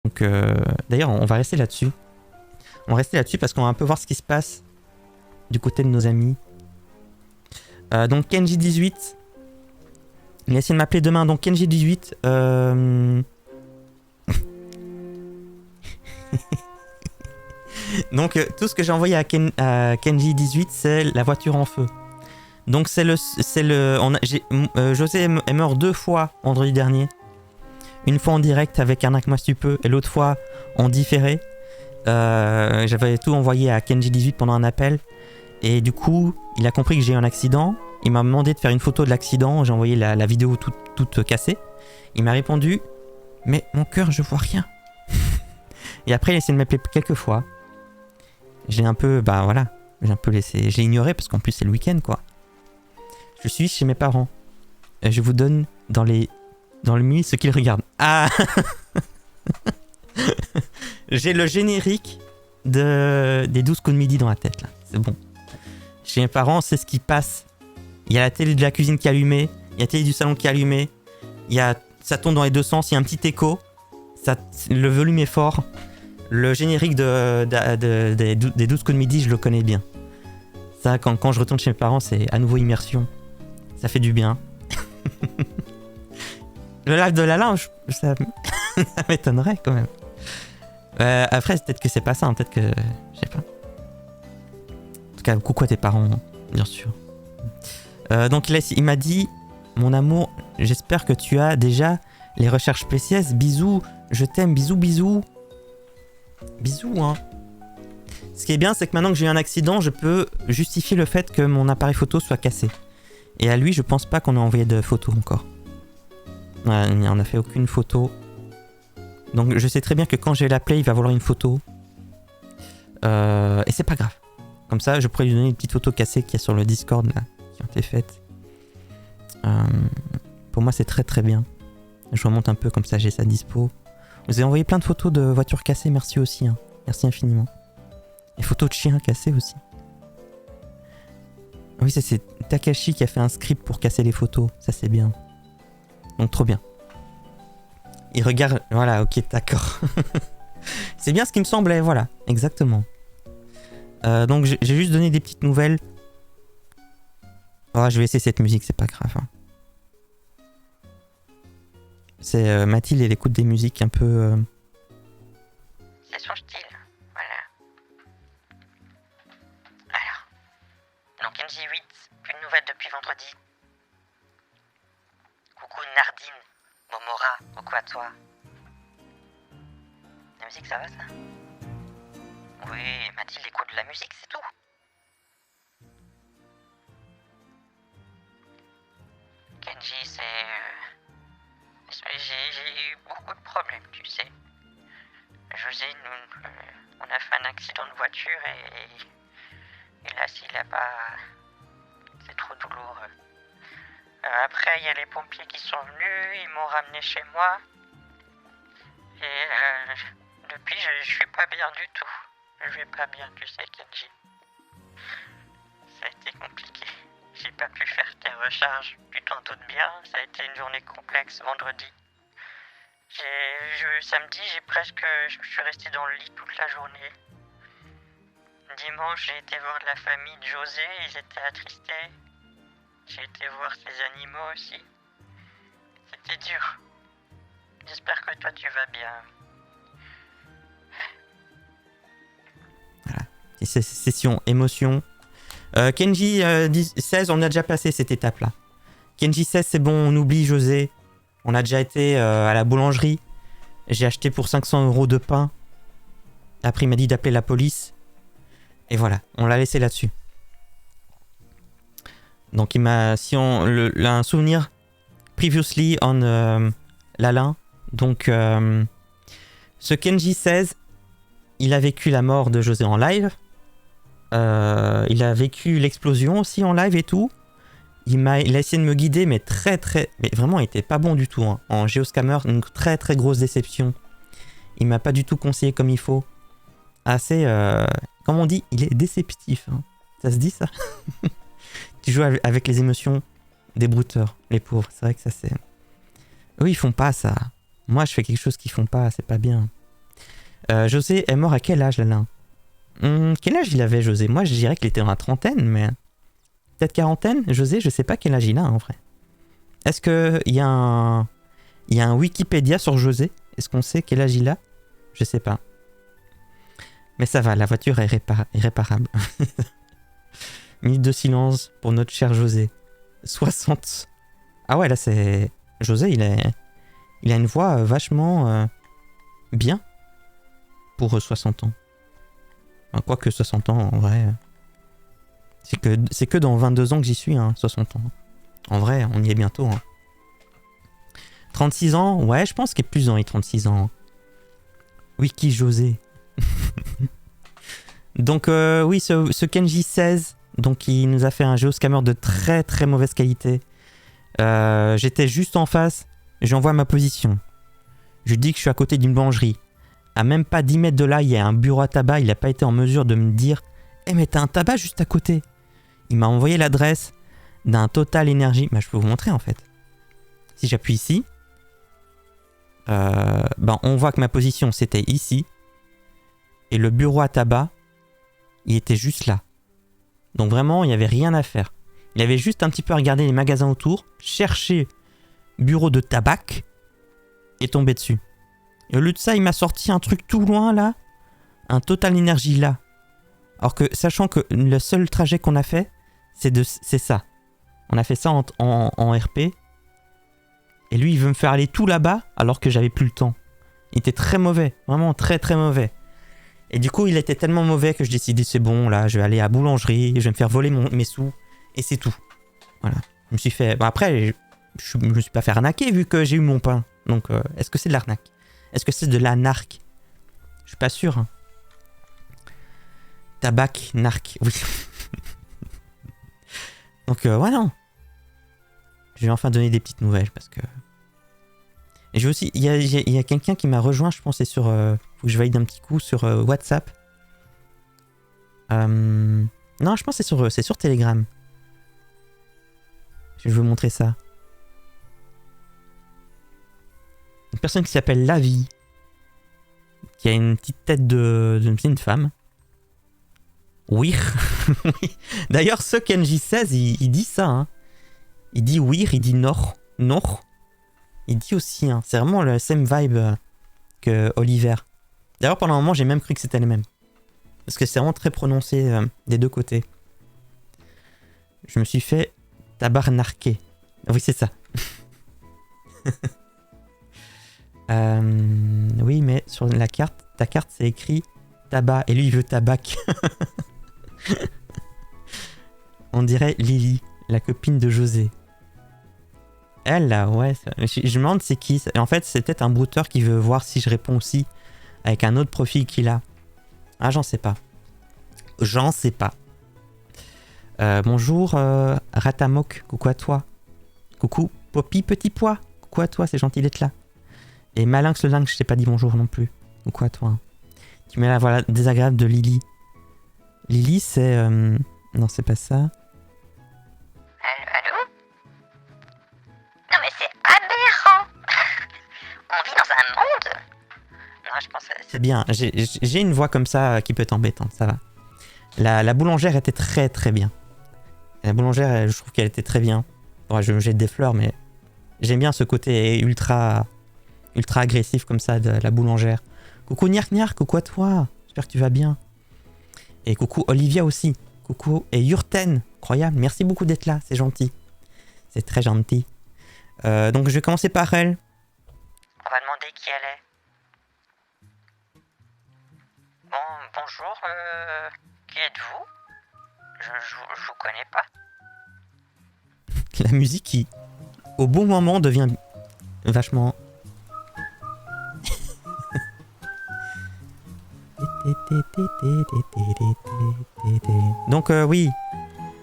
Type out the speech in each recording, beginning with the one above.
Donc d'ailleurs on va rester là-dessus. On va rester là-dessus parce qu'on va un peu voir ce qui se passe du côté de nos amis. Donc Kenji18, il a essayé de m'appeler demain. Donc Kenji18, donc tout ce que j'ai envoyé à Kenji18, c'est la voiture en feu. Donc José est mort 2 fois vendredi dernier. Une fois en direct avec Arnaque-moi si tu peux, et l'autre fois en différé. J'avais tout envoyé à Kenji18 pendant un appel. Et du coup, il a compris que j'ai eu un accident. Il m'a demandé de faire une photo de l'accident. J'ai envoyé la vidéo toute cassée. Il m'a répondu, mais mon cœur, je vois rien. Et après, il a essayé de m'appeler quelques fois. J'ai un peu, j'ai un peu laissé, j'ai ignoré parce qu'en plus c'est le week-end quoi. Je suis chez mes parents. Je vous donne dans le milieu ce qu'ils regardent. Ah. J'ai le générique des 12 coups de midi dans la tête là. C'est bon. Chez mes parents, c'est ce qui passe. Il y a la télé de la cuisine qui est allumée, il y a la télé du salon qui est allumée, ça tourne dans les deux sens, il y a un petit écho, le volume est fort. Le générique des 12 coups de midi, je le connais bien. Ça, quand je retourne chez mes parents, c'est à nouveau immersion. Ça fait du bien. Le live de Lala, ça m'étonnerait quand même. Après, peut-être que c'est pas ça, hein, peut-être que... Je sais pas. En tout cas, coucou à tes parents, hein, bien sûr. Donc il m'a dit, mon amour, j'espère que tu as déjà les recherches PCS. Bisous, je t'aime, bisous, bisous. Bisous, hein. Ce qui est bien, c'est que maintenant que j'ai eu un accident, je peux justifier le fait que mon appareil photo soit cassé. Et à lui, je pense pas qu'on a envoyé de photos encore. Ouais, on n'a fait aucune photo. Donc je sais très bien que quand je vais l'appeler, il va vouloir une photo. Et c'est pas grave. Comme ça, je pourrais lui donner une petite photo cassée qu'il y a sur le Discord là, qui ont été faites. Pour moi, c'est très très bien. Je remonte un peu comme ça, j'ai sa dispo. Vous avez envoyé plein de photos de voitures cassées, merci aussi. Hein. Merci infiniment. Et photos de chiens cassés aussi. Oui, ça c'est Takashi qui a fait un script pour casser les photos. Ça c'est bien. Donc trop bien. Il regarde... Voilà, ok, d'accord. C'est bien ce qui me semblait, voilà. Exactement. Donc j'ai juste donné des petites nouvelles. Oh, je vais essayer cette musique, c'est pas grave. Hein. C'est Mathilde, elle écoute des musiques un peu... C'est son style, voilà. Alors, donc NJ8, plus de nouvelles depuis vendredi. Coucou Nardine, Momora, coucou à toi. La musique ça va ça? Oui, Mathilde écoute de la musique, c'est tout. Kenji, j'ai eu beaucoup de problèmes, tu sais. José, on a fait un accident de voiture et là, s'il a pas... C'est trop douloureux. Après, il y a les pompiers qui sont venus, ils m'ont ramené chez moi. Et depuis, je suis pas bien du tout. Je vais pas bien, tu sais, Kenji. Ça a été compliqué. J'ai pas pu faire tes recharges, tu t'en doutes bien. Ça a été une journée complexe vendredi. Samedi, je suis resté dans le lit toute la journée. Dimanche, j'ai été voir la famille de José, ils étaient attristés. J'ai été voir ses animaux aussi. C'était dur. J'espère que toi tu vas bien. Voilà. Et c'est session émotion. Kenji 16, on a déjà passé cette étape-là. Kenji 16, c'est bon, on oublie José. On a déjà été à la boulangerie. J'ai acheté pour 500 € de pain. Après, il m'a dit d'appeler la police. Et voilà, on l'a laissé là-dessus. Donc, il m'a... Si on... un souvenir... Previously on Lalin. Donc, ce Kenji 16, il a vécu la mort de José en live. Il a vécu l'explosion aussi en live et tout. Il a essayé de me guider, mais mais vraiment, il était pas bon du tout. Hein. En Geoscammer, une très très grosse déception. Il m'a pas du tout conseillé comme il faut. Assez, comme on dit, il est déceptif. Hein. Ça se dit ça? Tu joues avec les émotions des brouteurs, les pauvres. C'est vrai que ça c'est... Eux, ils font pas ça. Moi, je fais quelque chose qu'ils font pas, c'est pas bien. José est mort à quel âge, là? Quel âge il avait, José? Moi, je dirais qu'il était dans la trentaine, mais... Peut-être quarantaine? José, je sais pas quel âge il a, en vrai. Est-ce qu'il y a un... Il y a un Wikipédia sur José? Est-ce qu'on sait quel âge il a? Je sais pas. Mais ça va, la voiture est réparable. Minute de silence pour notre cher José. 60. Ah ouais, là c'est... José, il a une voix vachement bien pour 60 ans. Enfin, quoique 60 ans, en vrai... C'est que dans 22 ans que j'y suis, 60 ans. En vrai, on y est bientôt. 36 ans, ouais, je pense qu'il est plus dans les 36 ans. Wiki José. Donc oui, ce Kenji 16, donc il nous a fait un géoscammer de très très mauvaise qualité. J'étais juste en face, j'envoie ma position. Je dis que je suis à côté d'une boulangerie. À même pas 10 mètres de là, il y a un bureau à tabac, il n'a pas été en mesure de me dire « Eh mais t'as un tabac juste à côté !» Il m'a envoyé l'adresse d'un Total Energy. Bah, je peux vous montrer en fait. Si j'appuie ici, on voit que ma position c'était ici. Et le bureau à tabac, il était juste là. Donc vraiment, il n'y avait rien à faire. Il avait juste un petit peu à regarder les magasins autour, chercher bureau de tabac et tomber dessus. Et au lieu de ça, il m'a sorti un truc tout loin là, un Total Energy là. Alors que, sachant que le seul trajet qu'on a fait, c'est ça. On a fait ça en RP. Et lui, il veut me faire aller tout là-bas alors que j'avais plus le temps. Il était très mauvais, vraiment très très mauvais. Et du coup, il était tellement mauvais que je décidais, c'est bon, là, je vais aller à la boulangerie, je vais me faire voler mes sous, et c'est tout. Voilà. Je me suis fait... Bon, après, je me suis pas fait arnaquer vu que j'ai eu mon pain. Donc, est-ce que c'est de l'arnaque? Est-ce que c'est de la narque? Je suis pas sûr. Tabac, narque, oui. Donc, ouais, non. Je vais enfin donner des petites nouvelles parce que... Et j'ai aussi... Il y a quelqu'un qui m'a rejoint, je pense, c'est sur... faut que je valide un petit coup sur WhatsApp. Non, je pense que c'est sur Telegram. Je vais vous montrer ça. Une personne qui s'appelle Lavi. Qui a une petite tête d'une femme. Oui. D'ailleurs, ce Kenji 16, il dit ça. Il dit oui, il dit nord. Nord. Il dit aussi, c'est vraiment le same vibe que Oliver. D'ailleurs, pendant un moment, j'ai même cru que c'était les mêmes. Parce que c'est vraiment très prononcé des deux côtés. Je me suis fait tabarnarquer. Oui, c'est ça. Oui, mais sur la carte, ta carte, c'est écrit tabac. Et lui, il veut tabac. On dirait Lily, la copine de José. Elle, là, ouais. Je me demande c'est qui. En fait, c'est peut-être un brouteur qui veut voir si je réponds aussi avec un autre profil qu'il a. Ah, j'en sais pas. J'en sais pas. Bonjour, Ratamok. Coucou à toi. Coucou, Poppy Petit Pois. Coucou à toi, c'est gentil d'être là. Et Malinx le Lynx, je t'ai pas dit bonjour non plus. Coucou à toi. Tu mets la voix désagréable de Lily. Lily, c'est... Non, c'est pas ça. Allô? Non mais c'est aberrant. On vit dans un monde. Non, je pense que c'est bien. J'ai une voix comme ça qui peut être embêtante, ça va. La boulangère était très très bien. La boulangère, je trouve qu'elle était très bien. Bon, je me jette des fleurs, mais j'aime bien ce côté ultra agressif comme ça de la boulangère. Coucou Niark Niark, coucou à toi. J'espère que tu vas bien. Et coucou Olivia aussi. Coucou. Et Yurten, incroyable. Merci beaucoup d'être là, c'est gentil. C'est très gentil. Donc je vais commencer par elle. on va demander qui elle est. Bonjour, qui êtes-vous? Je vous connais pas. La musique qui, au bon moment, devient vachement... Donc oui,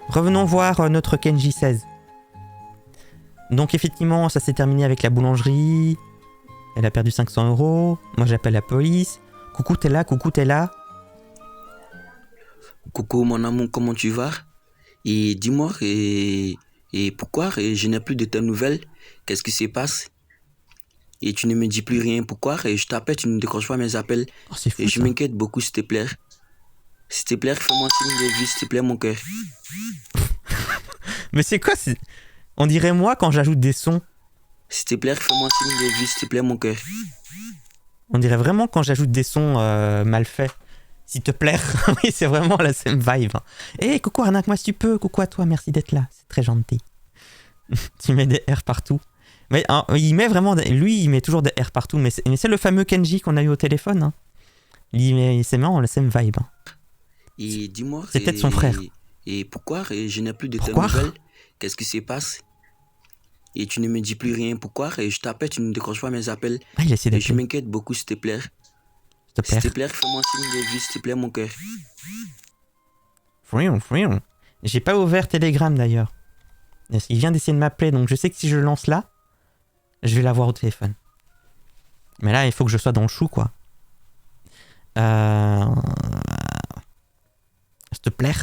revenons voir notre Kenji 16. Donc effectivement, ça s'est terminé avec la boulangerie. Elle a perdu 500 €. Moi j'appelle la police. Coucou, t'es là? Coucou, t'es là? Coucou mon amour, comment tu vas? Et dis-moi, et pourquoi je n'ai plus de tes nouvelles? Qu'est-ce qui se passe? Et tu ne me dis plus rien. Pourquoi? Et je t'appelle, tu ne décroches pas mes appels. Oh, c'est fou Et je ça. m'inquiète beaucoup, s'il te plaît. S'il te plaît, fais-moi signe de vie, s'il te plaît, mon cœur. Mais c'est quoi On dirait moi quand j'ajoute des sons. S'il te plaît, fais-moi signe de vie, s'il te plaît, mon cœur. On dirait vraiment quand j'ajoute des sons mal faits. S'il te plaît. Oui, c'est vraiment la same vibe. Hé, coucou, arnaque-moi si tu peux. Coucou à toi, merci d'être là. C'est très gentil. Tu mets des R partout. Mais hein, il met vraiment... Lui, il met toujours des R partout. Mais c'est le fameux Kenji qu'on a eu au téléphone. Hein. C'est marrant, la same vibe. Et dis-moi... C'est peut-être son frère. Et pourquoi je n'ai plus de tes Pourquoi nouvelles? Qu'est-ce qui se passe? Et tu ne me dis plus rien. Pourquoi? Et je t'appelle, tu ne décroches pas mes appels. Ah, il essaie Et je d'appeler. m'inquiète beaucoup, s'il te plaît. S'il te S'il te plaît. plaît, fais-moi signe de vie, s'il te plaît, mon cœur. Frion. J'ai pas ouvert Telegram d'ailleurs. Il vient d'essayer de m'appeler, donc je sais que si je le lance là, je vais l'avoir au téléphone. Mais là, il faut que je sois dans le chou, quoi. S'il te plaît.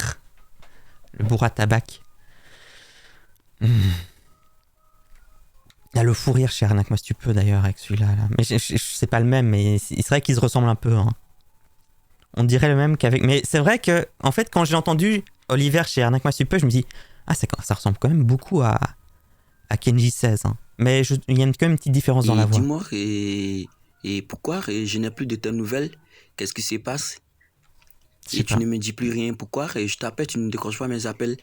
Le bourre à tabac. Il y a le fou rire chez Arnaque-moi si tu peux d'ailleurs avec celui-là. Là. Mais c'est pas le même, mais c'est vrai qu'ils se ressemblent un peu. Hein. On dirait le même qu'avec... Mais c'est vrai que, en fait, quand j'ai entendu Oliver chez Arnaque-moi si tu peux, je me dis, ah, ça ressemble quand même beaucoup à Kenji 16. Hein. Mais il y a quand même une petite différence dans la voix. Dis-moi, et pourquoi je n'ai plus de tes nouvelles? Qu'est-ce qui se passe? Et tu ne me dis plus rien. Pourquoi? Et je t'appelle, tu ne décroches pas mes appels.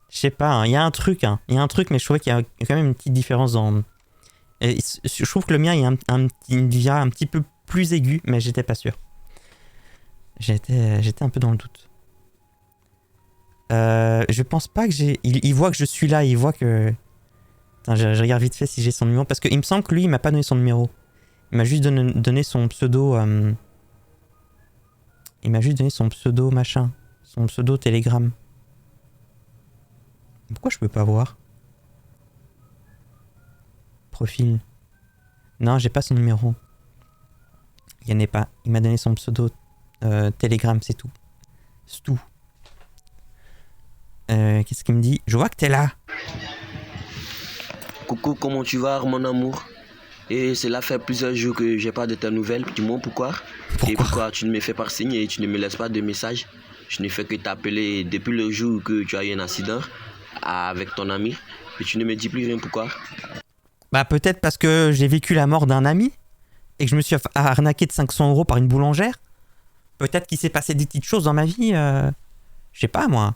Je sais pas, il y a un truc, mais je trouvais qu'il y a quand même une petite différence dans... Et je trouve que le mien, il y a une voix un petit peu plus aiguë, mais j'étais pas sûr. J'étais un peu dans le doute. Je pense pas que j'ai... Il voit que je suis là, il voit que... Attends, je regarde vite fait si j'ai son numéro, parce qu'il me semble que lui, il m'a pas donné son numéro. Il m'a juste donné son pseudo... Il m'a juste donné son pseudo machin. Son pseudo Telegram. Pourquoi je peux pas voir? Profil. Non, j'ai pas son numéro. Il y en a pas. Il m'a donné son pseudo Telegram, c'est tout. C'est tout. Qu'est-ce qu'il me dit? Je vois que t'es là. Coucou, comment tu vas, mon amour? Et cela fait plusieurs jours que j'ai pas de tes nouvelles. Dis-moi pourquoi? Et pourquoi tu ne me fais pas signe et tu ne me laisses pas de message? Je ne fais que t'appeler depuis le jour que tu as eu un accident avec ton ami. Et tu ne me dis plus rien, pourquoi? Bah peut-être parce que j'ai vécu la mort d'un ami et que je me suis arnaqué de 500 € par une boulangère. Peut-être qu'il s'est passé des petites choses dans ma vie. Je sais pas moi.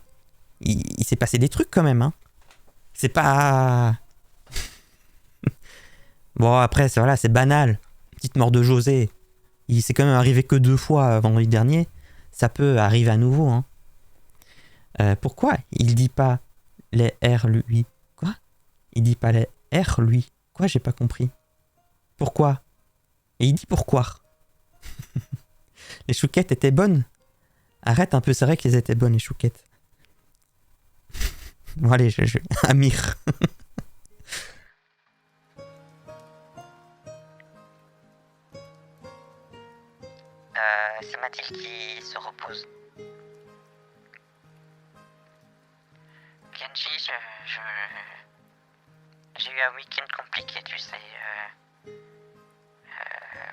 Il s'est passé des trucs quand même. Hein. C'est pas... Bon après voilà, c'est banal. Petite mort de José. Il s'est quand même arrivé que 2 fois vendredi dernier. Ça peut arriver à nouveau. Hein. Pourquoi il dit pas les R lui? Quoi? Il dit pas les R lui? Quoi? J'ai pas compris. Pourquoi? Et il dit pourquoi? Les chouquettes étaient bonnes? Arrête un peu, c'est vrai qu'elles étaient bonnes les chouquettes. Bon allez, Amir. C'est Mathilde qui se repose. Kenji, j'ai eu un week-end compliqué, tu sais.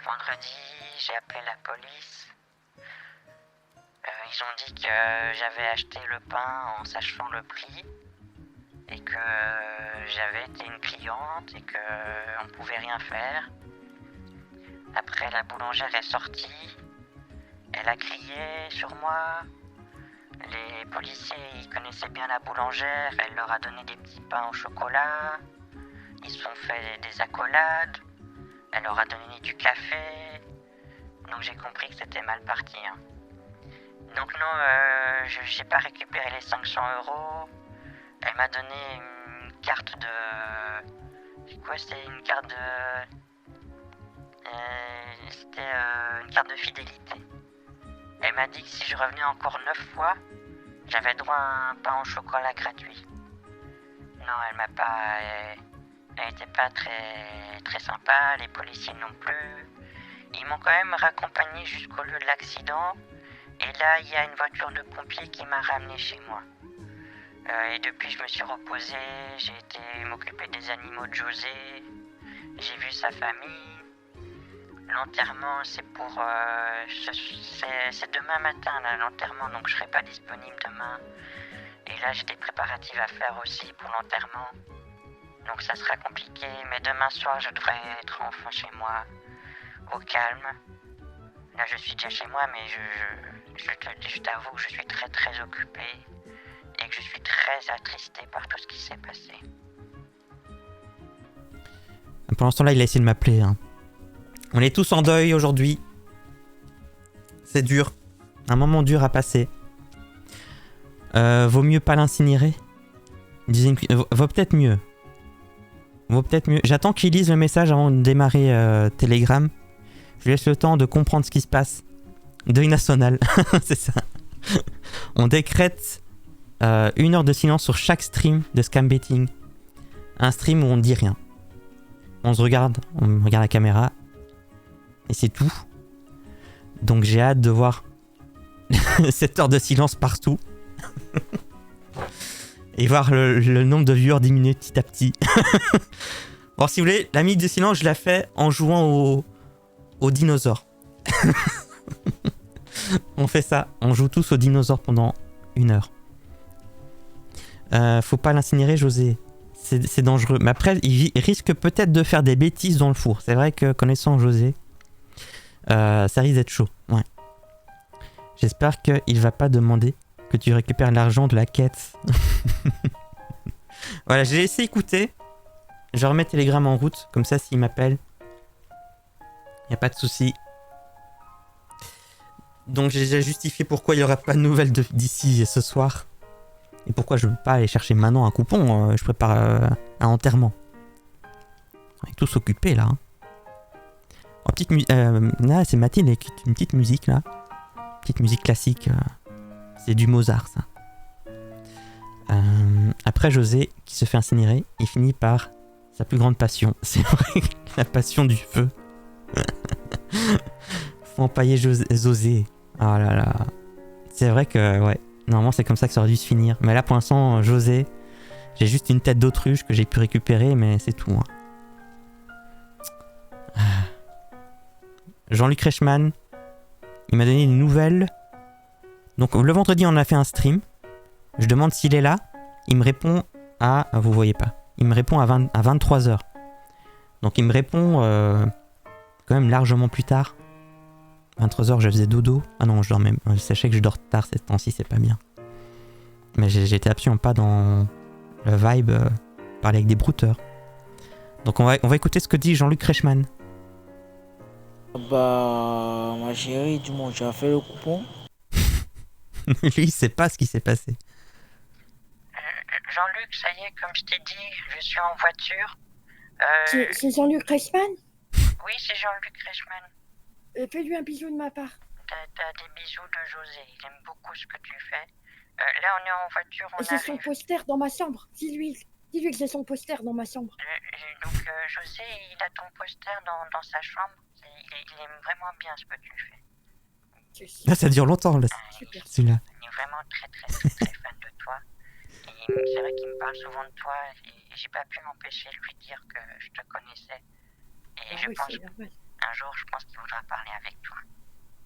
Vendredi, j'ai appelé la police. Ils ont dit que j'avais acheté le pain en sachant le prix et que j'avais été une cliente et qu'on ne pouvait rien faire. Après, la boulangère est sortie. Elle a crié sur moi. Les policiers, ils connaissaient bien la boulangère. Elle leur a donné des petits pains au chocolat. Ils se sont fait des accolades. Elle leur a donné du café. Donc j'ai compris que c'était mal parti. Hein. Donc non, j'ai pas récupéré les 500 €. Elle m'a donné une carte de... C'est quoi? C'était une carte de... C'était une carte de fidélité. Elle m'a dit que si je revenais encore 9 fois, j'avais droit à un pain au chocolat gratuit. Non, elle m'a pas... Elle était pas très sympa, les policiers non plus. Ils m'ont quand même raccompagné jusqu'au lieu de l'accident. Et là, il y a une voiture de pompiers qui m'a ramené chez moi. Et depuis, je me suis reposé, j'ai été m'occuper des animaux de José. J'ai vu sa famille. l'enterrement, c'est pour... c'est demain matin, là, l'enterrement, donc je serai pas disponible demain. Et là, j'ai des préparatifs à faire aussi pour l'enterrement. Donc ça sera compliqué, mais demain soir, je devrais être enfin chez moi, au calme. Là, je suis déjà chez moi, mais je t'avoue que je suis très très occupé et que je suis très attristé par tout ce qui s'est passé. Pour l'instant, là, il a essayé de m'appeler. Hein. On est tous en deuil aujourd'hui. C'est dur. Un moment dur à passer. Vaut mieux pas l'incinérer. Vaut peut-être mieux. J'attends qu'il lise le message avant de démarrer Telegram. Je lui laisse le temps de comprendre ce qui se passe. Deuil national, c'est ça. On décrète 1 heure de silence sur chaque stream de scam betting. Un stream où on ne dit rien. On regarde la caméra. Et c'est tout. Donc j'ai hâte de voir cette heure de silence partout. Et voir le nombre de viewers diminuer petit à petit. Bon, si vous voulez, la minute de silence, je la fais en jouant aux dinosaures. On fait ça, on joue tous aux dinosaures pendant 1 heure. Faut pas l'incinérer, José. C'est dangereux. Mais après, il risque peut-être de faire des bêtises dans le four. C'est vrai que connaissant José, ça risque d'être chaud. Ouais. J'espère qu'il va pas demander que tu récupères l'argent de la quête. Voilà, j'ai laissé écouter. Je remets Telegram en route, comme ça s'il m'appelle, y a pas de souci. Donc j'ai déjà justifié pourquoi il y aura pas de nouvelles d'ici ce soir. Et pourquoi je veux pas aller chercher maintenant un coupon. Je prépare un enterrement. On est tous occupés là. Hein. Oh, là c'est Mathilde avec une petite musique là. Petite musique classique. C'est du Mozart ça. Après José qui se fait incinérer, il finit par sa plus grande passion. C'est vrai, la passion du feu. Faut empailler José. Oh là là. C'est vrai que ouais. Normalement c'est comme ça que ça aurait dû se finir. Mais là pour l'instant José, j'ai juste une tête d'autruche que j'ai pu récupérer, mais c'est tout. Hein. Jean-Luc Reichmann, il m'a donné une nouvelle. Donc le vendredi on a fait un stream. Je demande s'il est là. Il me répond à... Vous voyez pas. Il me répond à 23h. Donc il me répond quand même largement plus tard. 23h je faisais dodo. Ah non, je dormais. Sachez que je dors tard ces temps-ci, c'est pas bien. Mais j'étais absolument pas dans le vibe parler avec des brouteurs. Donc on va écouter ce que dit Jean-Luc Reichmann. Bah, ma chérie, du moins, tu as fait le coupon? Lui, il sait pas ce qui s'est passé. Jean-Luc, ça y est, comme je t'ai dit, je suis en voiture. C'est Jean-Luc Reichmann? Oui, c'est Jean-Luc Reichmann. Fais-lui un bisou de ma part. T'as des bisous de José, il aime beaucoup ce que tu fais. Là, on est en voiture, on J'ai arrive. son poster dans ma chambre. Dis-lui que j'ai son poster dans ma chambre. Donc, José, il a ton poster dans sa chambre. Il aime vraiment bien ce que tu fais. Là, ça dure longtemps, là, Super. celui-là. Il est vraiment très fan de toi. Et c'est vrai qu'il me parle souvent de toi et j'ai pas pu m'empêcher de lui dire que je te connaissais. Et je pense qu'un jour, je pense qu'il voudra parler avec toi.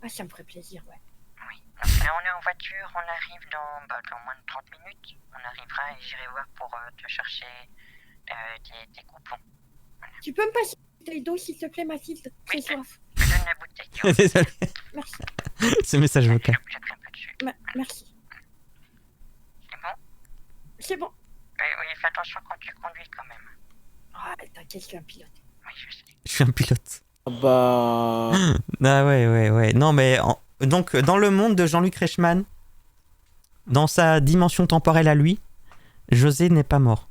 Ah, ça me ferait plaisir, ouais. Oui. Donc là, on est en voiture, on arrive dans moins de 30 minutes. On arrivera et j'irai voir pour te chercher tes coupons. Voilà. Tu peux me passer une bouteille d'eau, s'il te plaît, Mathilde? J'ai Oui, soif. je donne la bouteille. Désolé. Merci. Ce message vocal. J'ai pris un peu dessus. Merci. C'est bon? C'est bon. Oui, fais attention quand tu conduis quand même. Ah, t'inquiète, je suis un pilote. Oui, je sais. Je suis un pilote. Bah, Ah ouais. Non mais donc dans le monde de Jean-Luc Reichmann, dans sa dimension temporelle à lui, José n'est pas mort.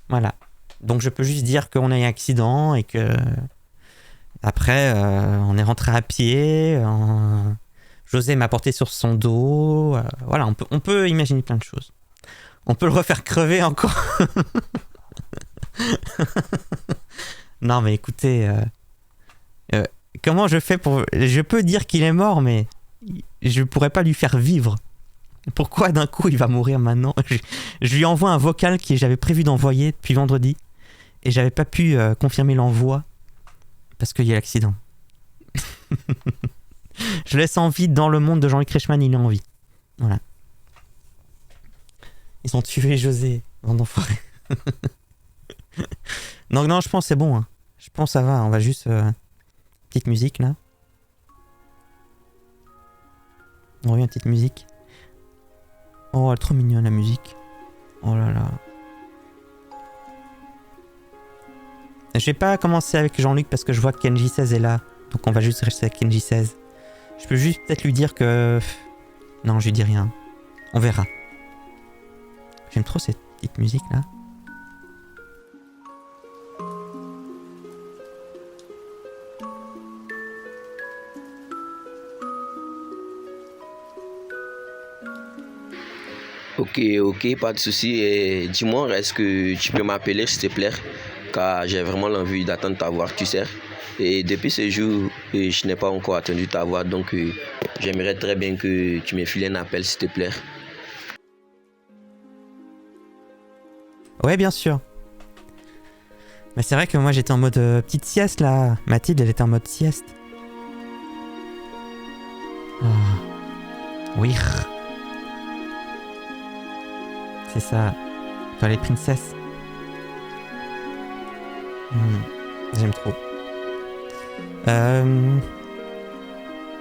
Voilà. Donc je peux juste dire qu'on a eu un accident et que après on est rentré à pied. José m'a porté sur son dos. Voilà, on peut imaginer plein de choses. On peut le refaire crever encore. Non mais écoutez, comment je fais pour... Je peux dire qu'il est mort, mais je pourrais pas lui faire vivre. Pourquoi d'un coup il va mourir maintenant? Je lui envoie un vocal que j'avais prévu d'envoyer depuis vendredi et j'avais pas pu confirmer l'envoi parce qu'il y a l'accident. Je laisse en vie dans le monde de Jean-Luc Reichmann, il est en vie. Voilà. Ils ont tué José, bande d'enfoirés. Donc non, je pense c'est bon. Hein. Je pense ça va, on va juste... petite musique là. On revient, petite musique. Oh, elle est trop mignonne la musique. Oh là là. Je vais pas commencer avec Jean-Luc parce que je vois que Kenji 16 est là. Donc on va juste rester avec Kenji 16. Je peux juste peut-être lui dire que... Non, je lui dis rien. On verra. J'aime trop cette petite musique là. Ok, pas de souci. Et dis-moi, est-ce que tu peux m'appeler s'il te plaît? Car j'ai vraiment l'envie d'attendre ta voix, tu sais. Et depuis ce jour, je n'ai pas encore attendu ta voix, donc j'aimerais très bien que tu me files un appel s'il te plaît. Ouais, bien sûr. Mais c'est vrai que moi j'étais en mode petite sieste là. Mathilde, elle était en mode sieste. Oh. Oui. C'est ça. Toi, les princesses. J'aime trop. On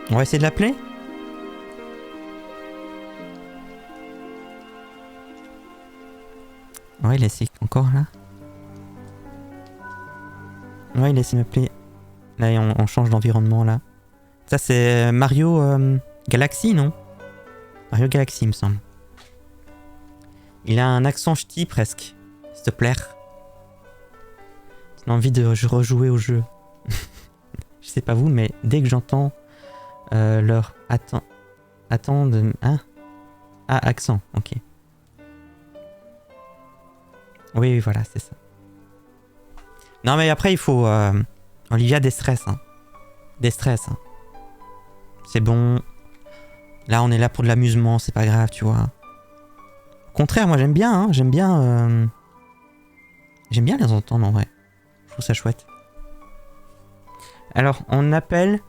va essayer de l'appeler. Ouais, il essaie encore là. Ouais, il essaie de m'appeler. Là, on change d'environnement là. Ça, c'est Mario Galaxy, non? Mario Galaxy, il me semble. Il a un accent ch'ti presque. S'il te plaît. J'ai envie de rejouer au jeu. Je sais pas vous, mais dès que j'entends leur... Attends de... Hein? Ah, accent, ok. Oui, voilà, c'est ça. Non, mais après, il faut... Olivia, des stress, hein. Des stress, hein. C'est bon. Là, on est là pour de l'amusement, c'est pas grave, tu vois. Au contraire, moi, j'aime bien, hein. J'aime bien les entendre, en vrai. Je trouve ça chouette. Alors, on appelle...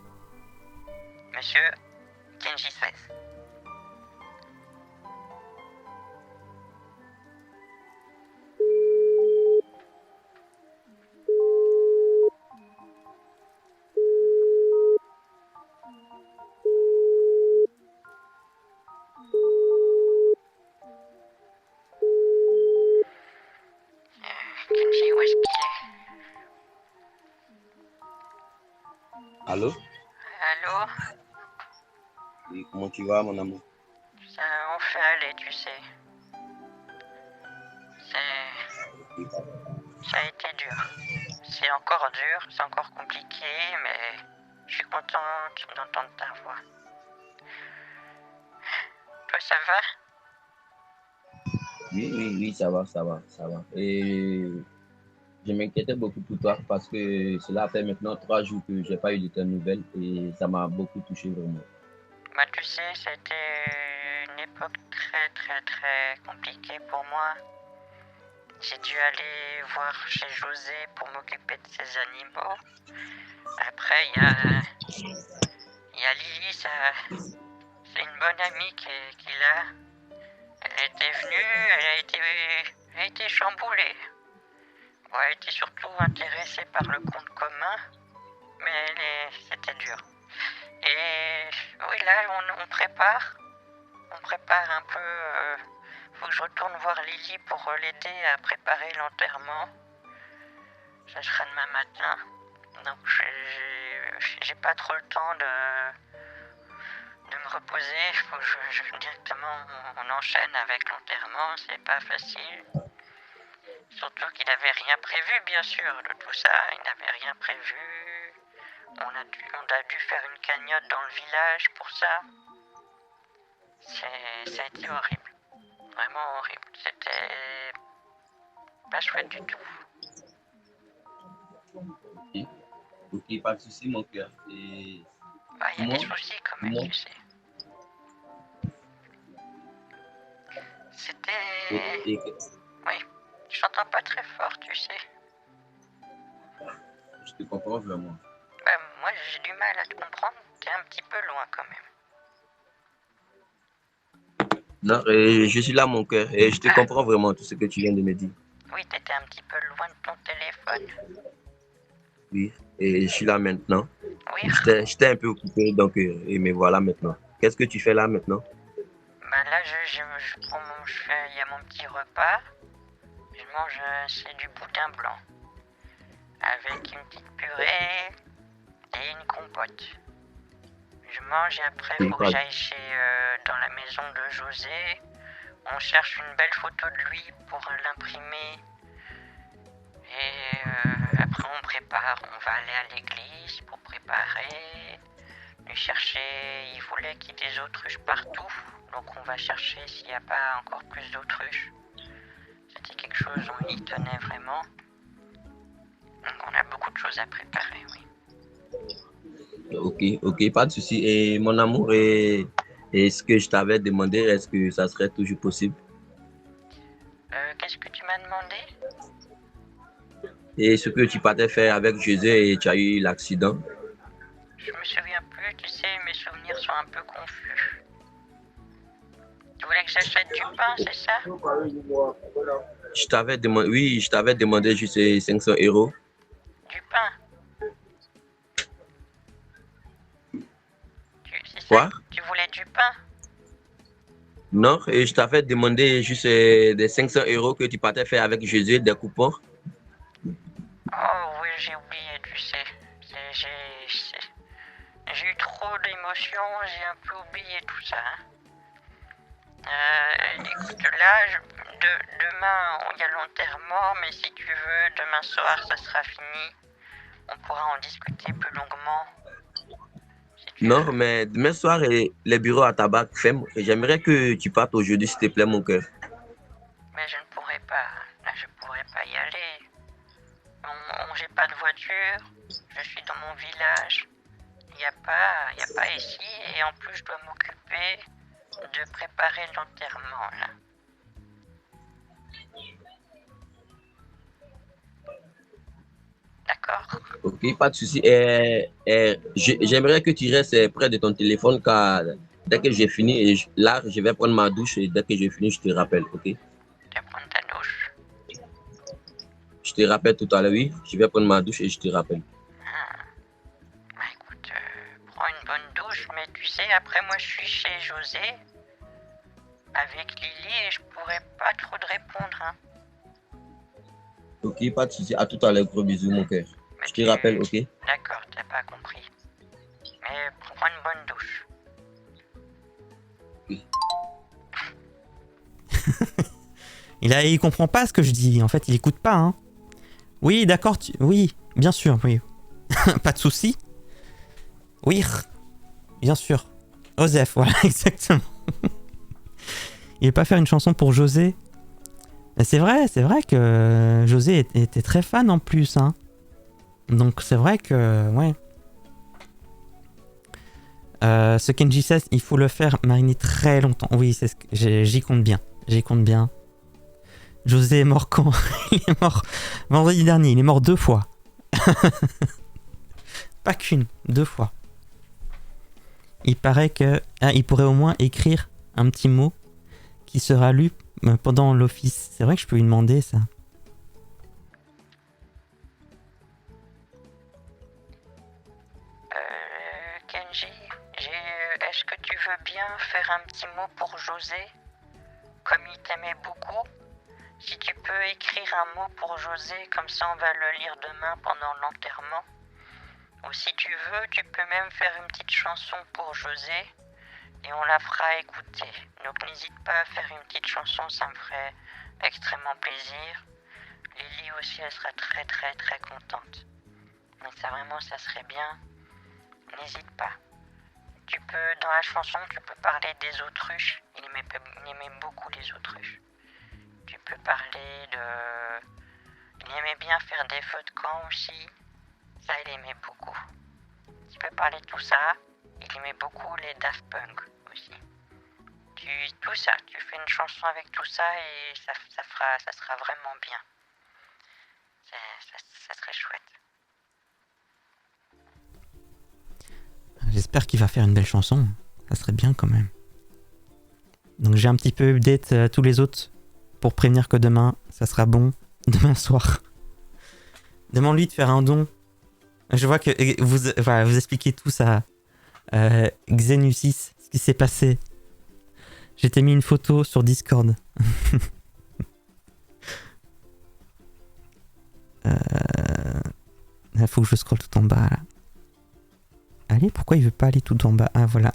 Monsieur Kenji 16. Kenji, où est-ce qu'il est? Allô? Allô? Et comment tu vas, mon amour? Ça, on fait aller, tu sais. Ça a été dur. C'est encore dur, c'est encore compliqué, mais je suis content d'entendre ta voix. Toi, ça va? Oui, ça va. Et je m'inquiétais beaucoup pour toi parce que cela fait maintenant 3 jours que j'ai pas eu de tes nouvelles et ça m'a beaucoup touché vraiment. Bah, tu sais, c'était une époque très compliquée pour moi. J'ai dû aller voir chez José pour m'occuper de ses animaux. Après, il y a Lily, c'est une bonne amie qui est là. Elle était venue, elle a été chamboulée. Bon, elle était surtout intéressée par le compte commun, mais c'était dur. Et oui, là, on prépare un peu. Faut que je retourne voir Lily pour l'aider à préparer l'enterrement. Ça sera demain matin. Donc j'ai pas trop le temps de me reposer. Faut que directement on enchaîne avec l'enterrement. C'est pas facile. Surtout qu'il n'avait rien prévu, bien sûr, de tout ça. Il n'avait rien prévu. On a dû faire une cagnotte dans le village pour ça. Ça a été horrible. Vraiment horrible. C'était pas chouette du tout. Ok, pas de souci, mon cœur. Et Bah, y a des soucis quand même, tu sais. C'était... Oui, je t'entends pas très fort, tu sais. Je te comprends vraiment. Bah, moi, j'ai du mal à te comprendre. T'es un petit peu loin quand même. Non, je suis là, mon cœur, et je te comprends vraiment tout ce que tu viens de me dire. Oui, t'étais un petit peu loin de ton téléphone. Oui, et je suis là maintenant. Oui, J'étais un peu occupé, donc, et me voilà maintenant. Qu'est-ce que tu fais là maintenant? bah là, il y a mon petit repas. Je mange, c'est du boudin blanc. Avec une petite purée et une compote. Je mange et après, Oui, faut que j'aille dans la maison de José. On cherche une belle photo de lui pour l'imprimer. Et après, on prépare. On va aller à l'église pour préparer. Lui chercher. Il voulait qu'il y ait des autruches partout. Donc, on va chercher s'il n'y a pas encore plus d'autruches. C'était quelque chose, on y tenait vraiment. Donc, on a beaucoup de choses à préparer, oui. Ok, pas de souci. Et mon amour, et ce que je t'avais demandé, est-ce que ça serait toujours possible? Qu'est-ce que tu m'as demandé? Et ce que tu partais faire avec Jésus et tu as eu l'accident? Je me souviens plus, tu sais, mes souvenirs sont un peu confus. Tu voulais que j'achète du pain, c'est ça? Je t'avais demandé, oui, je t'avais demandé juste 500 euros. Du pain? C'est ça? Quoi? Tu voulais du pain? Non, et je t'avais demandé juste des 500 euros que tu partais faire avec Jésus, des coupons. Oh oui, j'ai oublié, tu sais. J'ai eu trop d'émotions, j'ai un peu oublié tout ça. Hein. Écoute, là, demain, il y a l'enterrement, mais si tu veux, demain soir, ça sera fini. On pourra en discuter plus longuement. Si Non, mais demain soir, les bureaux à tabac ferment. Et j'aimerais que tu partes aujourd'hui, s'il te plaît, mon cœur. Mais je ne pourrais pas. Là, je pourrais pas y aller. J'ai pas de voiture. Je suis dans mon village. Il n'y a pas ici. Et en plus, je dois m'occuper de préparer l'enterrement, là. D'accord. Ok, pas de souci. J'aimerais que tu restes près de ton téléphone car dès que j'ai fini, là, je vais prendre ma douche et dès que j'ai fini, je te rappelle, ok? Tu vas prendre ta douche. Je te rappelle tout à l'heure, oui. Je vais prendre ma douche et je te rappelle. Bah écoute, prends une bonne douche, mais tu sais, après moi je suis chez José avec Lily et je pourrais pas trop te répondre. Hein. Ok, pas de souci. À tout à l'heure, gros bisous, mon cœur. Mais Je te rappelle, ok? D'accord, t'as pas compris. Mais prends une bonne douche. Il comprend pas ce que je dis. En fait, il écoute pas. Hein. Oui, d'accord. Oui, bien sûr. Oui. Pas de souci. Oui, bien sûr. Osef, voilà, exactement. Il veut pas faire une chanson pour José. C'est vrai que José était très fan en plus. Hein. Donc c'est vrai que, ouais. Ce Kenji says, il faut le faire mariner très longtemps. Oui, c'est ce que j'y compte bien. J'y compte bien. José est mort quand? Il est mort vendredi dernier. Il est mort 2 fois. Pas qu'une, 2 fois. Il paraît que il pourrait au moins écrire un petit mot qui sera lu pendant l'office. C'est vrai que je peux lui demander ça. Kenji, est-ce que tu veux bien faire un petit mot pour José? Comme il t'aimait beaucoup, si tu peux écrire un mot pour José, comme ça on va le lire demain pendant l'enterrement. Ou si tu veux, tu peux même faire une petite chanson pour José et on la fera écouter. Donc n'hésite pas à faire une petite chanson, ça me ferait extrêmement plaisir. Lily aussi, elle sera très très très contente. Donc ça vraiment, ça serait bien. N'hésite pas. Tu peux, dans la chanson, tu peux parler des autruches. Il aimait beaucoup les autruches. Tu peux parler de... Il aimait bien faire des feux de camp aussi. Ça, il aimait beaucoup. Tu peux parler de tout ça. Il aimait beaucoup les Daft Punk aussi. Tout ça, tu fais une chanson avec tout ça et ça sera vraiment bien. Ça serait chouette. J'espère qu'il va faire une belle chanson. Ça serait bien quand même. Donc j'ai un petit peu update tous les autres pour prévenir que demain, ça sera bon. Demain soir. Demande-lui de faire un don. Je vois que vous expliquez tous à Xenusis ce qui s'est passé. Je t'ai mis une photo sur Discord. Il faut que je scrolle tout en bas là. Allez, pourquoi il veut pas aller tout en bas? Ah voilà.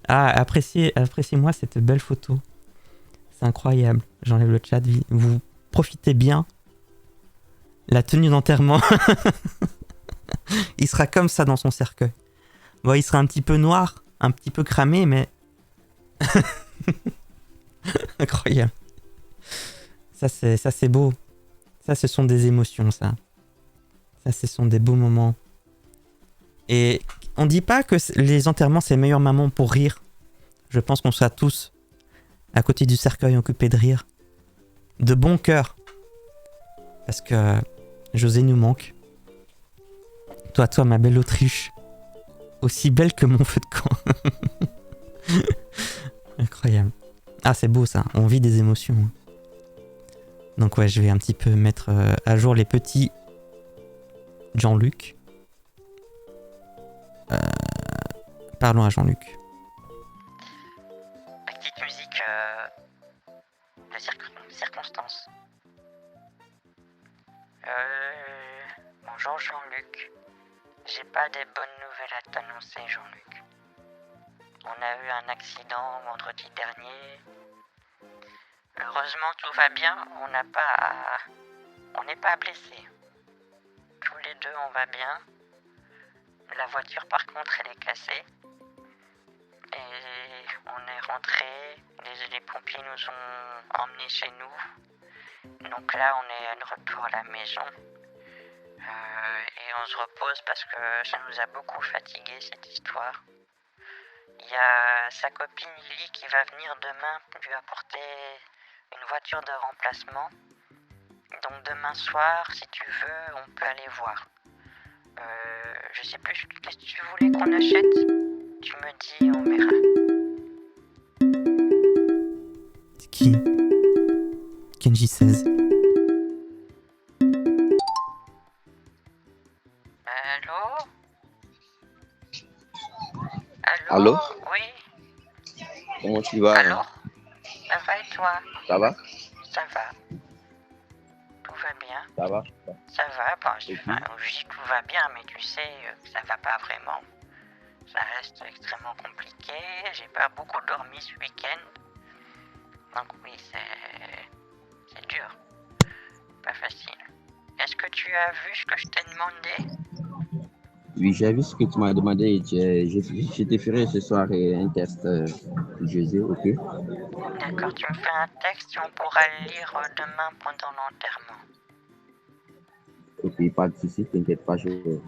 Ah, appréciez-moi cette belle photo. C'est incroyable. J'enlève le chat. Vous profitez bien. La tenue d'enterrement. Il sera comme ça dans son cercueil. Bon, il sera un petit peu noir, un petit peu cramé, mais... Incroyable. Ça c'est beau. Ça, ce sont des émotions, ça. Ça, ce sont des beaux moments. Et on dit pas que les enterrements, c'est les meilleurs moments pour rire. Je pense qu'on sera tous à côté du cercueil occupés de rire. De bon cœur. Parce que José nous manque. Toi, ma belle Autriche. Aussi belle que mon feu de camp. Incroyable. Ah, c'est beau ça. On vit des émotions. Donc ouais, je vais un petit peu mettre à jour les petits Jean-Luc. Parlons à Jean-Luc. Petite musique de circonstance. Bonjour Jean-Luc. J'ai pas des bonnes nouvelles à t'annoncer, Jean-Luc. On a eu un accident vendredi dernier. Heureusement, tout va bien. On n'est pas blessés. Tous les deux, on va bien. La voiture, par contre, elle est cassée. Et on est rentré. Les pompiers nous ont emmenés chez nous. Donc là, on est de retour à la maison. Et on se repose parce que ça nous a beaucoup fatigué, cette histoire. Il y a sa copine Lily qui va venir demain lui apporter une voiture de remplacement. Donc demain soir, si tu veux, on peut aller voir. Je sais plus, qu'est-ce que tu voulais qu'on achète? Tu me dis, on verra. C'est qui? Kenji 16. Allô? Allô? Oui. Comment tu vas? Alors? Ça va et toi? Ça va? Ça va. Tout va bien. Ça va? Ça va, bon, je dis tout va bien, mais tu sais que ça va pas vraiment. Ça reste extrêmement compliqué, j'ai pas beaucoup dormi ce week-end. Donc oui, c'est dur. Pas facile. Est-ce que tu as vu ce que je t'ai demandé? Oui, j'ai vu ce que tu m'as demandé. Je te ferai ce soir un test José, ok? D'accord, tu me fais un texte et on pourra le lire demain pendant l'enterrement. Ok, pas de soucis, t'inquiète pas, Et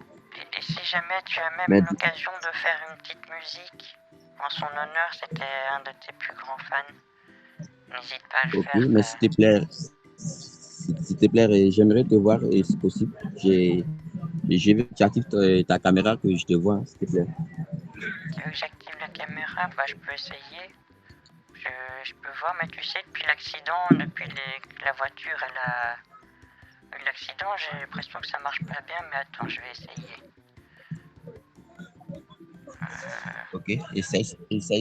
si jamais tu as même l'occasion de faire une petite musique en son honneur, c'était un de tes plus grands fans. N'hésite pas à le faire. Ok, mais s'il te plaît, j'aimerais te voir, et si possible, j'ai vu que tu actives ta caméra, que je te vois, s'il te plaît. Tu veux que j'active la caméra? Bah, je peux essayer. Je peux voir, mais tu sais, depuis l'accident, que la voiture elle a eu l'accident, j'ai l'impression que ça marche pas bien, mais attends, je vais essayer. Ok, essaye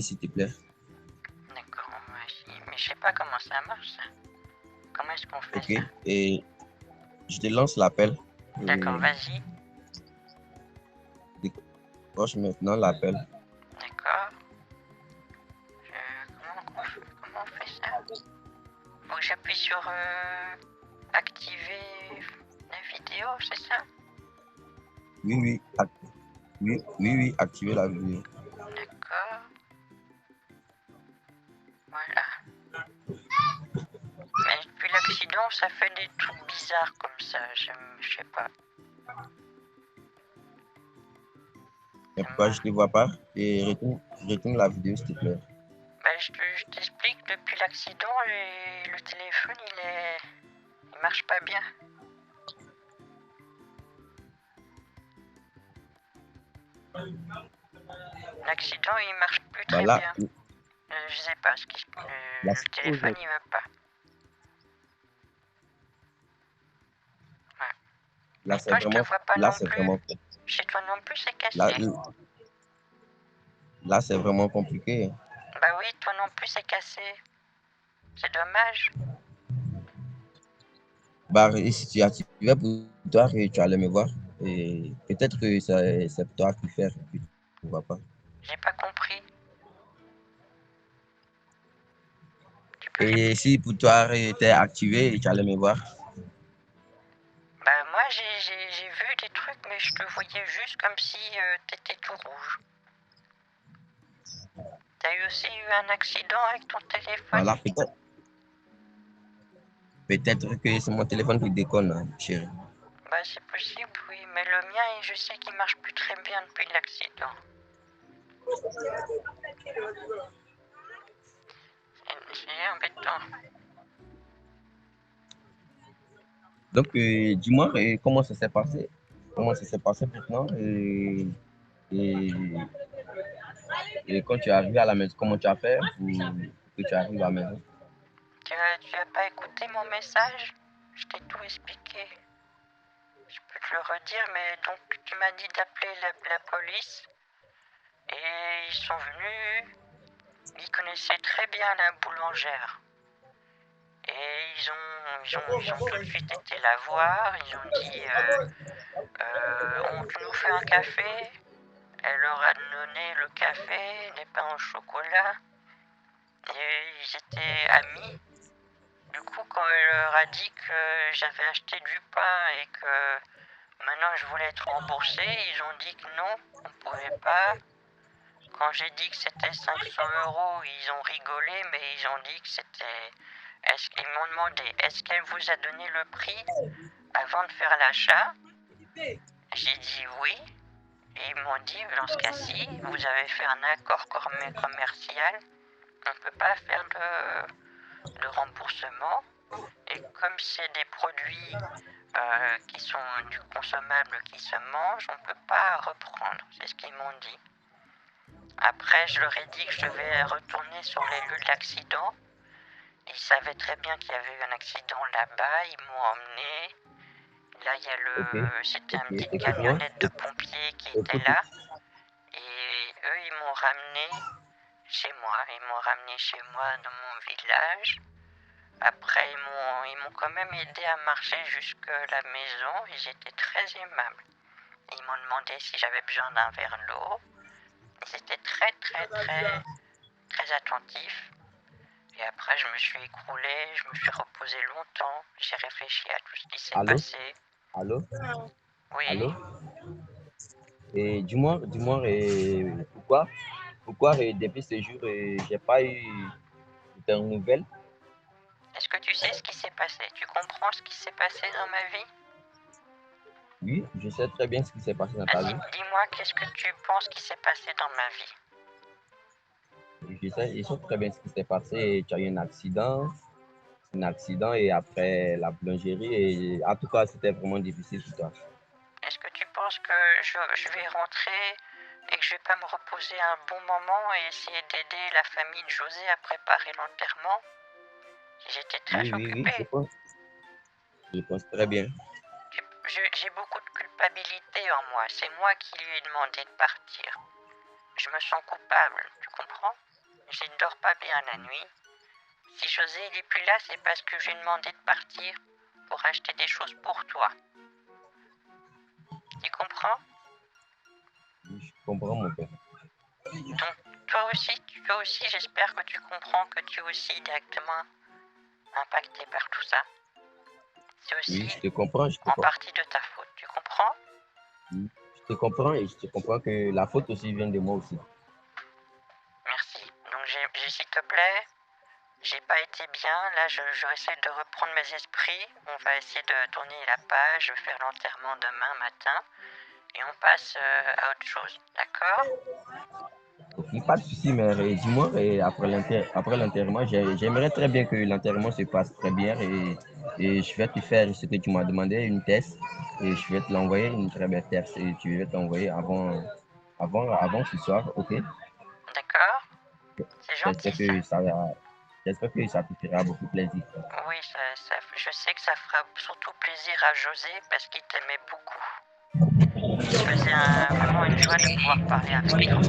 s'il te plaît. D'accord, on va essayer. Mais je sais pas comment ça marche, ça. Comment est-ce qu'on fait ça? Ok, et je te lance l'appel. D'accord, vas-y. Décroche maintenant l'appel. D'accord. Comment on fait ça? Faut que j'appuie sur activer la vidéo, c'est ça? Oui, activer la vidéo. D'accord. Voilà. Mais depuis l'accident, ça fait des trucs bizarres comme ça, je sais pas. Mais pourquoi je te vois pas? Et retourne la vidéo, s'il te plaît. Ben, je t'explique, depuis l'accident, le téléphone, il il marche pas bien. L'accident, il marche plus très Là, bien. Je sais pas, là, le téléphone, il veut pas. là c'est Toi, je te vraiment, vois pas là non c'est plus. vraiment, Chez toi non plus, c'est là, cassé. là c'est vraiment compliqué. Bah oui, toi non plus, c'est cassé. C'est dommage. Bah, et si tu activais pour toi, et tu allais me voir. Et peut-être que c'est toi qui fais, que tu ne vois pas. J'ai pas compris. Tu peux Et si pour toi était activé, et tu allais me voir. Bah moi, j'ai vu des trucs, mais je te voyais juste comme si t'étais tout rouge. T'as eu aussi eu un accident avec ton téléphone? Voilà, peut-être. Peut-être que c'est mon téléphone qui déconne, hein, chérie. Bah c'est possible, oui, mais le mien, je sais qu'il marche plus très bien depuis l'accident. C'est embêtant. Donc, dis-moi, comment ça s'est passé? Comment ça s'est passé maintenant? Et, et quand tu es arrivé à la maison, comment tu as fait pour que tu arrives à la maison? Tu as pas écouté mon message? Je t'ai tout expliqué. Je peux te le redire, mais donc tu m'as dit d'appeler la police. Et ils sont venus. Ils connaissaient très bien la boulangère. Et ils ont tout de suite été la voir. Ils ont dit tu nous fais un café? Elle leur a donné le café, les pains au chocolat. Et ils étaient amis. Du coup, quand elle leur a dit que j'avais acheté du pain et que maintenant je voulais être remboursé, ils ont dit que non, on pouvait pas. Quand j'ai dit que c'était 500 €, ils ont rigolé, mais ils ont dit que c'était... Ils m'ont demandé, est-ce qu'elle vous a donné le prix avant de faire l'achat? J'ai dit oui. Et ils m'ont dit, dans ce cas-ci, vous avez fait un accord commercial, on ne peut pas faire de remboursement. Et comme c'est des produits qui sont du consommable qui se mange, on ne peut pas reprendre. C'est ce qu'ils m'ont dit. Après, je leur ai dit que je devais retourner sur les lieux de l'accident. Ils savaient très bien qu'il y avait eu un accident là-bas. Ils m'ont emmené. Là, il y a c'était une petite camionnette de pompiers qui était là. Et eux, ils m'ont ramené chez moi. Ils m'ont ramené chez moi dans mon village. Après, ils m'ont quand même aidé à marcher jusqu'à la maison. Ils étaient très aimables. Ils m'ont demandé si j'avais besoin d'un verre d'eau. Ils étaient très, très, très, très attentifs. Et après, je me suis écroulé, je me suis reposé longtemps. J'ai réfléchi à tout ce qui s'est passé. Allô? Oui. Allô? Et dis-moi, pourquoi depuis ce jour, j'ai pas eu de nouvelles? Est-ce que tu sais ce qui s'est passé? Tu comprends ce qui s'est passé dans ma vie? Oui, je sais très bien ce qui s'est passé dans ta Vas-y, vie. dis-moi, qu'est-ce que tu penses qui s'est passé dans ma vie? Je sais très bien ce qui s'est passé. Tu as eu un accident et après la boulangerie. Et en tout cas, c'était vraiment difficile pour toi. Est-ce que tu penses que je vais rentrer et que je vais pas me reposer un bon moment et essayer d'aider la famille de José à préparer l'enterrement? J'étais très occupée. Je pense très bien. J'ai beaucoup de culpabilité en moi. C'est moi qui lui ai demandé de partir. Je me sens coupable, tu comprends? Je ne dors pas bien la nuit. Si José n'est plus là, c'est parce que j'ai demandé de partir pour acheter des choses pour toi. Tu comprends? Je comprends, mon père. Donc, toi aussi, j'espère que tu comprends que tu es aussi directement impacté par tout ça. C'est aussi Oui, je te comprends. en partie de ta faute, tu comprends? Oui, je te comprends et je te comprends que la faute aussi vient de moi aussi. Merci. Donc, s'il te plaît, j'ai pas été bien. Là, je essaie de reprendre mes esprits. On va essayer de tourner la page, je vais faire l'enterrement demain matin. Et on passe à autre chose, d'accord? Ok, pas de souci, mais dis-moi, et après l'enterrement, j'aimerais très bien que l'enterrement se passe très bien et je vais te faire ce que tu m'as demandé, une test, et je vais te l'envoyer, une très belle test, et tu vas t'envoyer avant ce soir, ok? D'accord? C'est J'espère gentil ça. que ça va, j'espère que ça te fera beaucoup plaisir. Oui, je sais que ça fera surtout plaisir à José parce qu'il t'aimait beaucoup. Il se faisait vraiment une joie de pouvoir parler avec toi.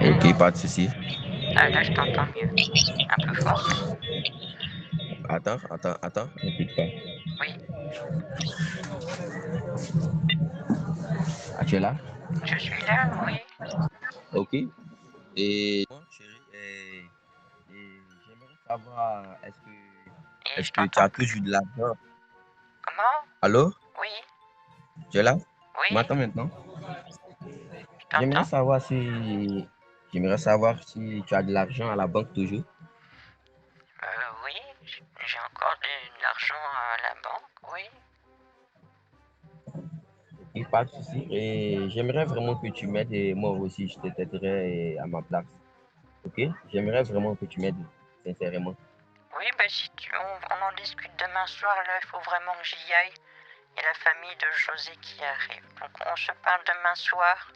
Ok, pas de souci. Ah, là, je t'entends mieux. Un peu fort? Attends, ne quitte pas. Oui, Ah, tu es là? je suis là, oui. Ok. Et bon, chérie, j'aimerais savoir, Et est-ce je que tu t'entends as plus. toujours de l'argent? Comment? Allô? Oui, Tu es là? Tu oui, m'entends maintenant? je J'aimerais t'entends. savoir si, j'aimerais savoir si tu as de l'argent à la banque toujours. Oui, j'ai encore de l'argent à la banque, oui. Et pas de souci. Et j'aimerais vraiment que tu m'aides et moi aussi, je t'aiderai à ma place. Ok? J'aimerais vraiment que tu m'aides, sincèrement. Oui, ben si on en discute demain soir, là, il faut vraiment que j'y aille. Il y a la famille de José qui arrive. Donc on se parle demain soir.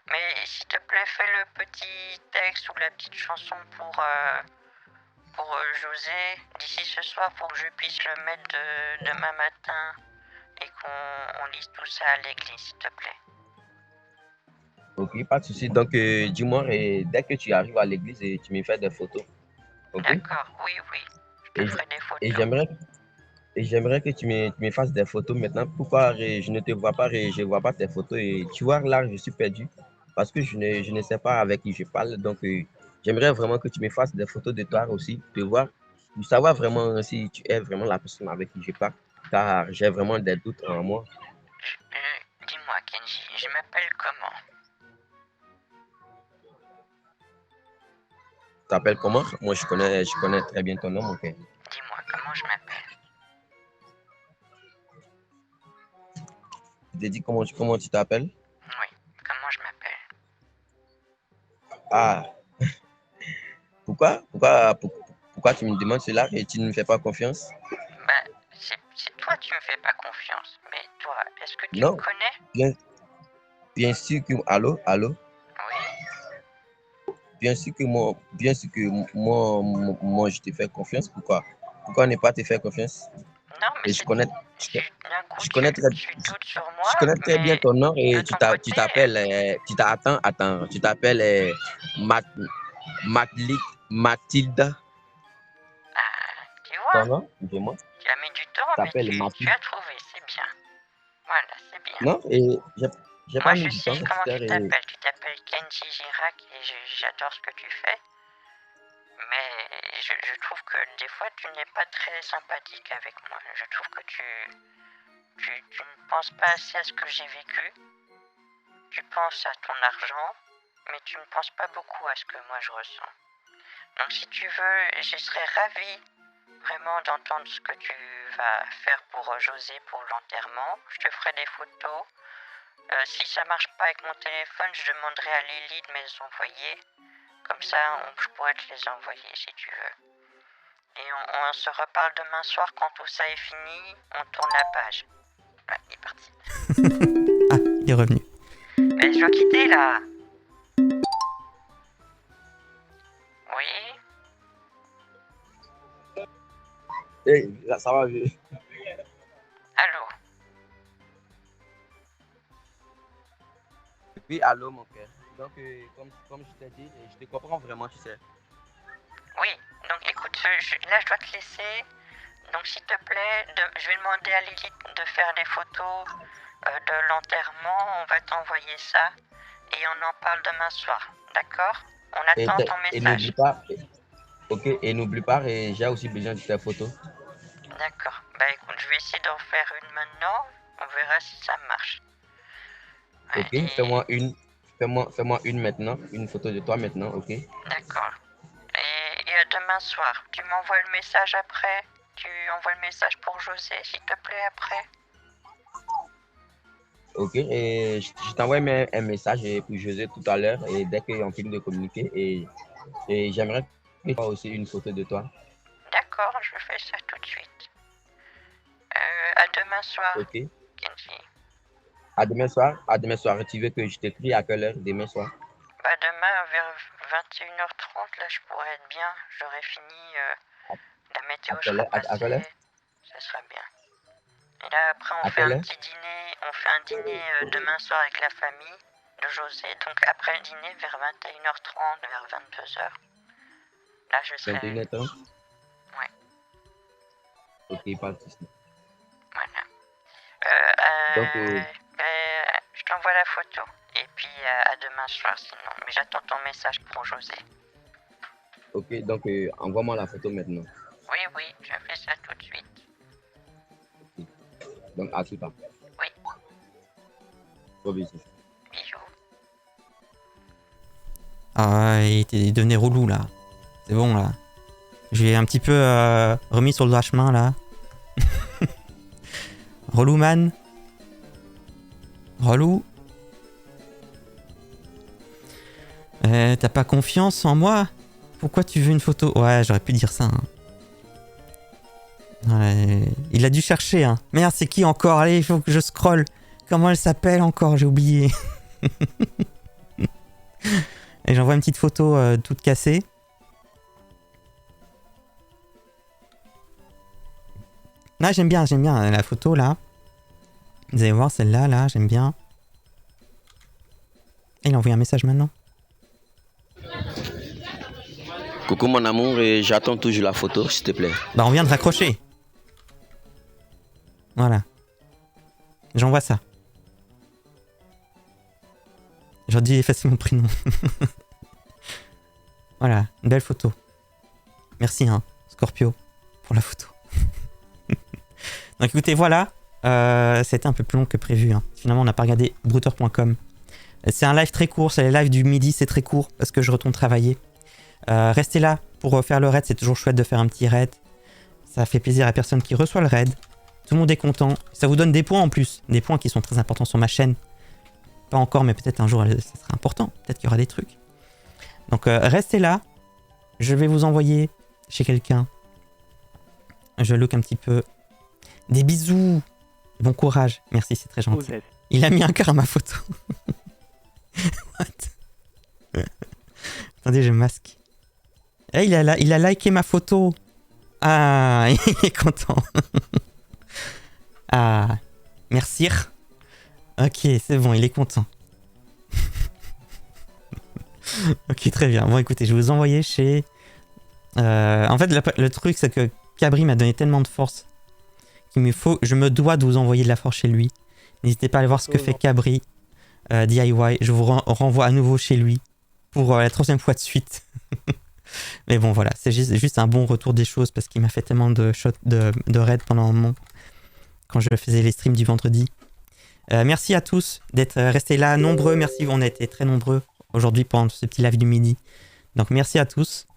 Mais s'il te plaît, fais le petit texte ou la petite chanson pour José d'ici ce soir pour que je puisse le mettre demain matin et qu'on lise tout ça à l'église, s'il te plaît. Ok, pas de souci. Donc, dis-moi, et dès que tu arrives à l'église, et tu me fais des photos. Ok? D'accord, oui, oui. Je Et, te ferai des et photos. j'aimerais que tu me fasses des photos maintenant. Pourquoi je ne te vois pas et je ne vois pas tes photos? Et tu vois, là, je suis perdu parce que je ne sais pas avec qui je parle. Donc, j'aimerais vraiment que tu me fasses des photos de toi aussi, de voir, pour savoir vraiment si tu es vraiment la personne avec qui je parle. Car j'ai vraiment des doutes en moi. Dis-moi, Kenji, je m'appelle comment? Tu t'appelles comment? Moi, je connais très bien ton nom, ok? Dis-moi, comment je m'appelle? Je t'ai dit comment tu t'appelles? Oui, comment je m'appelle? Ah, pourquoi tu me demandes cela et tu ne me fais pas confiance? Bah, c'est toi qui me fais pas confiance. Mais toi, est-ce que tu me Non, connais? bien, bien sûr que... Allô? Oui. Bien sûr que moi, je te fais confiance. Pourquoi ne pas te faire confiance? Non, mais Et d'un coup, je connais très, tu doutes sur je moi, connais très bien mais ton nom de et ton tu côté, t'appelles, tu t'appelles Mat, Mathilda. tu vois, Ton nom, dis-moi. tu as mis du temps, Tu mais t'appelles tu Mathilda. as trouvé, c'est bien. Voilà, c'est bien. Non, et j'ai Moi, pas je mis du temps, sais comment sister, tu t'appelles. Tu t'appelles Kenji Girac et j'adore ce que tu fais. Mais je trouve que des fois, tu n'es pas très sympathique avec moi. Je trouve que tu ne penses pas assez à ce que j'ai vécu. Tu penses à ton argent, mais tu ne penses pas beaucoup à ce que moi je ressens. Donc si tu veux, je serais ravie vraiment d'entendre ce que tu vas faire pour José pour l'enterrement. Je te ferai des photos. Si ça marche pas avec mon téléphone, je demanderai à Lily de me les envoyer. Comme ça, je pourrais te les envoyer si tu veux. Et on se reparle demain soir quand tout ça est fini. On tourne la page. Ouais, il est parti. Ah, il est revenu. Mais je dois quitter là. Oui. hey, ça va. Allô. Oui, allô, mon cœur. Donc, comme je t'ai dit, je te comprends vraiment, tu sais. Oui. Donc écoute, là je dois te laisser. Donc s'il te plaît, je vais demander à Lily de faire des photos de l'enterrement. On va t'envoyer ça et on en parle demain soir. D'accord? On attend ton Et message. n'oublie pas, ok, et n'oublie pas, et j'ai aussi besoin de tes photos. D'accord. Bah écoute, je vais essayer d'en faire une maintenant. On verra si ça marche. Ouais, Ok, fais-moi une maintenant, une photo de toi maintenant, ok? d'accord. Et à demain soir. Tu m'envoies le message après. Tu envoies le message pour José, s'il te plaît, après. Ok, et je t'envoie un message pour José tout à l'heure et dès qu'on finit de communiquer et j'aimerais que tu aies aussi une photo de toi. D'accord, je fais ça tout de suite. À demain soir, Ok. Kenji. À demain soir, tu veux que je t'écris à quelle heure demain soir? Bah demain vers 21h30, là je pourrais être bien. J'aurai fini, la météo À quelle sera heure? À quelle heure? passée, ça sera bien. Et là après on À fait quelle un heure? petit dîner, demain soir avec la famille de José. Donc après le dîner vers 21h30, vers 22h. Là je serai... 21h30? Ouais. Ok, pas de souci. Voilà. Donc, Je t'envoie la photo. Et puis à demain soir sinon. Mais j'attends ton message pour José. ok, donc envoie-moi la photo maintenant. Oui, oui, je fais ça tout de suite. Donc, à tout à l'heure. Oui, Gros bisous. bisous. Ah, il devenait relou là. C'est bon là. J'ai un petit peu remis sur le droit chemin là. Relou man. Relou. T'as pas confiance en moi? Pourquoi tu veux une photo? Ouais, j'aurais pu dire ça. Hein. Ouais, il a dû chercher. Hein. Merde, c'est qui encore? Allez, il faut que je scrolle. Comment elle s'appelle encore? J'ai oublié. Et j'envoie une petite photo toute cassée. Là, j'aime bien la photo là. Vous allez voir celle-là, là, j'aime bien. Et il a envoyé un message maintenant. Coucou mon amour, et j'attends toujours la photo, s'il te plaît. Bah, on vient de raccrocher. Voilà. J'envoie ça. J'aurais dû effacer mon prénom. Voilà, une belle photo. Merci, hein, Scorpio, pour la photo. Donc écoutez, voilà. C'était un peu plus long que prévu. Hein. Finalement, on n'a pas regardé brouter.com. C'est un live très court, c'est les lives du midi, c'est très court parce que je retourne travailler. Restez là pour faire le raid, c'est toujours chouette de faire un petit raid. Ça fait plaisir à la personne qui reçoit le raid. Tout le monde est content. Ça vous donne des points en plus, des points qui sont très importants sur ma chaîne. Pas encore, mais peut-être un jour ça sera important. Peut-être qu'il y aura des trucs. Donc restez là. Je vais vous envoyer chez quelqu'un. Je look un petit peu. Des bisous. Bon courage. Merci, c'est très gentil. Il a mis un cœur à ma photo. What? Attendez, je masque. Eh, il a liké ma photo. Ah, il est content. Ah, merci. Ok, c'est bon, il est content. Ok, très bien. Bon, écoutez, je vais vous envoyer chez... En fait, le truc, c'est que Cabri m'a donné tellement de force je me dois de vous envoyer de la force chez lui. N'hésitez pas à aller voir ce que fait Cabri DIY. Je vous renvoie à nouveau chez lui pour la 3e fois de suite. Mais bon, voilà, c'est juste un bon retour des choses parce qu'il m'a fait tellement de raids pendant un moment quand je faisais les streams du vendredi. Merci à tous d'être restés là nombreux. Merci, on a été très nombreux aujourd'hui pendant ce petit live du midi. Donc merci à tous.